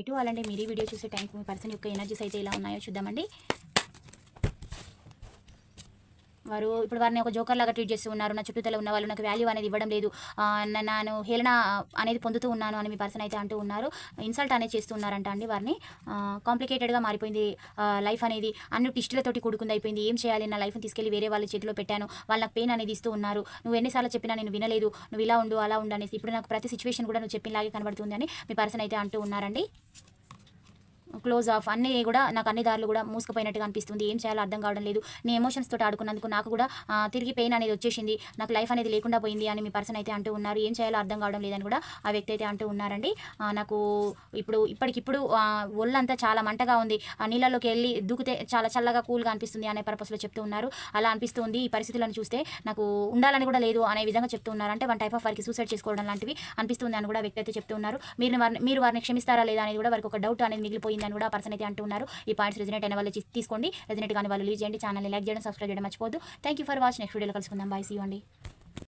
High to all అండి. మీరు ఈ వీడియో చూసే టైంకి మీ పర్సన్ యొక్క ఎనర్జీస్ అయితే ఎలా ఉన్నాయో చూద్దామండి. వారు ఇప్పుడు వారిని ఒక జోకర్ లాగా ట్రీట్ చేస్తూ ఉన్నారు. నా చుట్టూతల ఉన్న వాళ్ళు నాకు వాల్యూ అనేది ఇవ్వడం లేదు, నేను హేళన అనేది పొందుతూ ఉన్నాను అని మీ పర్సన్ అయితే అంటూ ఉన్నారు. ఇన్సల్ట్ అనేది చేస్తూ ఉన్నారంట అండి. వారిని కాంప్లికేటెడ్గా మారిపోయింది లైఫ్ అనేది, అన్ని టిస్టులతోటి కూడుకుంది అయిపోయింది. ఏం చేయాలి, నా లైఫ్ని తీసుకెళ్ళి వేరే వాళ్ళ చేతిలో పెట్టాను, వాళ్ళు నాకు పెయిన్ అనేది ఇస్తూ ఉన్నారు, నువ్వు ఎన్నిసార్లు చెప్పినా నేను వినలేదు, నువ్వు ఇలా ఉండు అలా ఉండు అనేసి ఇప్పుడు నాకు ప్రతి సిచ్యువేషన్ కూడా నువ్వు చెప్పినలాగే కనబడుతుంది అని మీ పర్సన్ అయితే అంటూ ఉన్నారండి. క్లోజ్ ఆఫ్ అన్నీ కూడా నాకు అన్ని దారులు కూడా మూసుకుపోయినట్టుగా అనిపిస్తుంది. ఏం చేయాలో అర్థం కావడం లేదు. నీ ఎమోషన్స్ తోటి ఆడుకున్నందుకు నాకు కూడా తిరిగి పెయిన్ అనేది వచ్చేసింది, నాకు లైఫ్ అనేది లేకుండా పోయింది అని మీ పర్సన్ అయితే అంటూ ఉన్నారు. ఏం చేయాలో అర్థం కావడం లేదని కూడా ఆ వ్యక్తి అయితే అంటూ ఉన్నారండి. నాకు ఇప్పటికిప్పుడు ఒళ్ళంతా చాలా మంటగా ఉంది, నీళ్ళలోకి వెళ్ళి దూకితే చాలా చల్లగా కూల్గా అనిపిస్తుంది అనే పర్పస్లో చెప్తూ ఉన్నారు. అలా అనిపిస్తుంది. ఈ పరిస్థితులను చూస్తే నాకు ఉండాలని కూడా లేదు అనే విధంగా చెప్తూ ఉన్నారు. అంటే వన్ టైప్ ఆఫ్ వారికి సూసైడ్ చేసుకోవడం లాంటివి అనిపిస్తుంది అని కూడా వ్యక్తి అయితే చెప్తూ ఉన్నారు. మీరు వారిని క్షమిస్తారా లేదా అనేది కూడా వారికి ఒక డౌట్ అనేది మిగిలిపోయింది అని కూడా పర్సన్ అయితే అంటూ ఉన్నారు. ఈ పాయింట్స్ రెజనేట్ అయిన వాళ్ళు తీసుకోండి, రెజనేట్ కానీ వాళ్ళు లీవ్ చేయండి. ఛానల్ని లైక్ చేయడం, సబ్స్క్రైబ్ చేయడం మర్చిపోద్దు. Thank you for watch. Next వీడియోలో కలుసుకుందాం. బై, సీ యూ అండి.